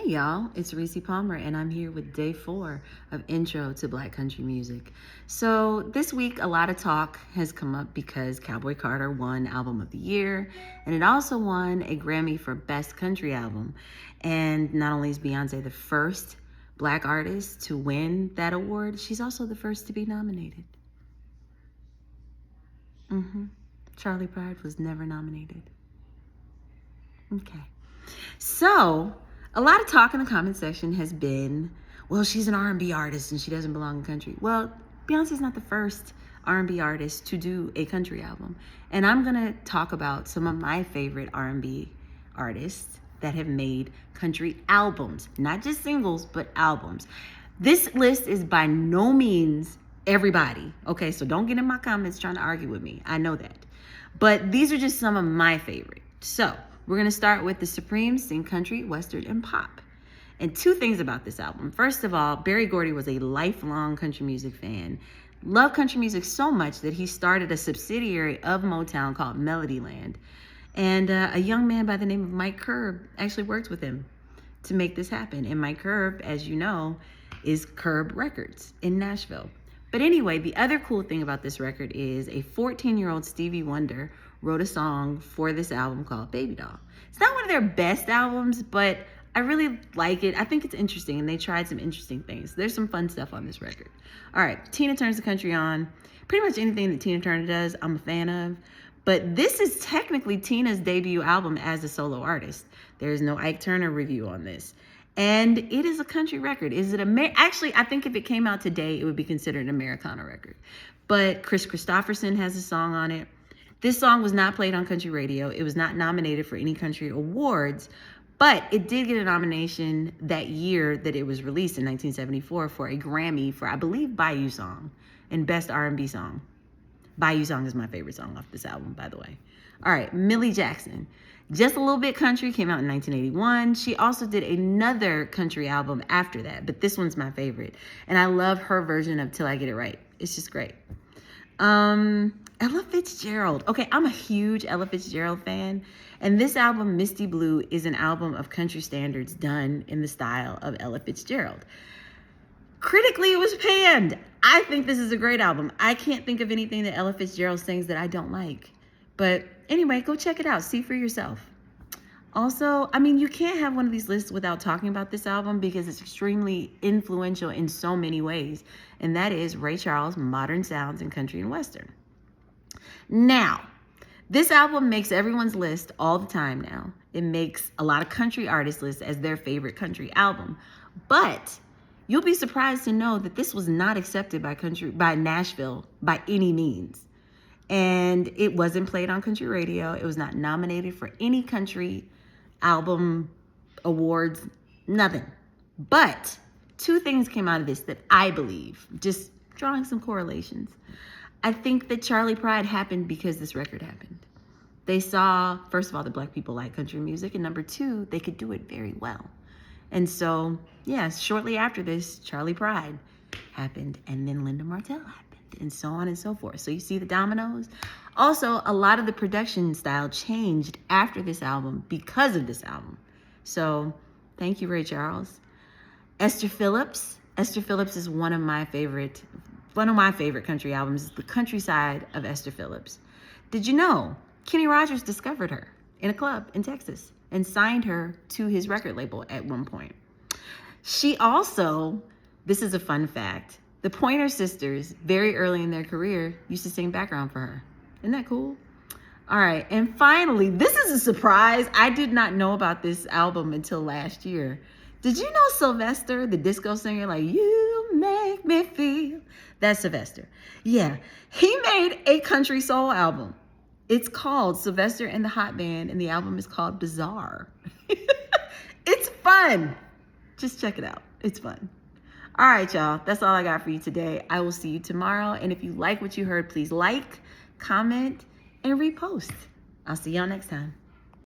y'all, it's Reese Palmer, and I'm here with day 4 of Intro to Black Country Music. So this week, a lot of talk has come up because Cowboy Carter won Album of the Year, and it also won a Grammy for Best Country Album. And not only is Beyonce the first Black artist to win that award, she's also the first to be nominated. Charlie Pride was never nominated. Okay. So, a lot of talk in the comment section has been, well, she's an R&B artist and she doesn't belong in country. Well, Beyonce's not the first R&B artist to do a country album. And I'm going to talk about some of my favorite R&B artists that have made country albums. Not just singles, but albums. This list is by no means everybody. Okay, so don't get in my comments trying to argue with me. I know that. But these are just some of my favorites. So, we're going to start with the Supremes sing country, western, and pop. And 2 things about this album. First of all, Berry Gordy was a lifelong country music fan. Loved country music so much that he started a subsidiary of Motown called Melodyland. And a young man by the name of Mike Curb actually worked with him to make this happen. And Mike Curb, as you know, is Curb Records in Nashville. But anyway, the other cool thing about this record is a 14-year-old Stevie Wonder wrote a song for this album called Baby Doll. It's not one of their best albums, but I really like it. I think it's interesting, and they tried some interesting things. There's some fun stuff on this record. All right, Tina Turns the Country On. Pretty much anything that Tina Turner does, I'm a fan of. But this is technically Tina's debut album as a solo artist. There's no Ike Turner review on this. And it is a country record. Is it actually, I think if it came out today, it would be considered an Americana record. But Chris Christopherson has a song on it. This song was not played on country radio. It was not nominated for any country awards, but it did get a nomination that year that it was released in 1974 for a Grammy for, I believe, Bayou Song and Best R&B Song. Bayou Song is my favorite song off this album, by the way. All right, Millie Jackson. Just a Little Bit Country came out in 1981. She also did another country album after that, but this one's my favorite. And I love her version of Till I Get It Right. It's just great. Ella Fitzgerald. Okay, I'm a huge Ella Fitzgerald fan. And this album, Misty Blue, is an album of country standards done in the style of Ella Fitzgerald. Critically, it was panned. I think this is a great album. I can't think of anything that Ella Fitzgerald sings that I don't like. But anyway, go check it out. See for yourself. Also, I mean, you can't have one of these lists without talking about this album because it's extremely influential in so many ways. And that is Ray Charles' Modern Sounds in Country and Western. Now, this album makes everyone's list all the time now. It makes a lot of country artists' lists as their favorite country album. But you'll be surprised to know that this was not accepted by Nashville by any means. And it wasn't played on country radio. It was not nominated for any country album awards, nothing. But 2 things came out of this that I believe, just drawing some correlations. I think that Charlie Pride happened because this record happened. They saw, first of all, that Black people like country music, and number 2, they could do it very well. And so, yes, shortly after this, Charlie Pride happened, and then Linda Martell happened, and so on and so forth. So you see the dominoes. Also, a lot of the production style changed after this album because of this album. So thank you, Ray Charles. Esther Phillips. Esther Phillips is one of my favorite country albums is The Countryside of Esther Phillips. Did you know Kenny Rogers discovered her in a club in Texas and signed her to his record label at one point? She also, this is a fun fact, the Pointer Sisters, very early in their career, used to sing background for her. Isn't that cool? All right, and finally, this is a surprise. I did not know about this album until last year. Did you know Sylvester, the disco singer, like, you make me feel? That's Sylvester. Yeah, he made a country soul album. It's called Sylvester and the Hot Band, and the album is called Bazaar. It's fun. Just check it out. It's fun. All right, y'all. That's all I got for you today. I will see you tomorrow. And if you like what you heard, please like, comment, and repost. I'll see y'all next time.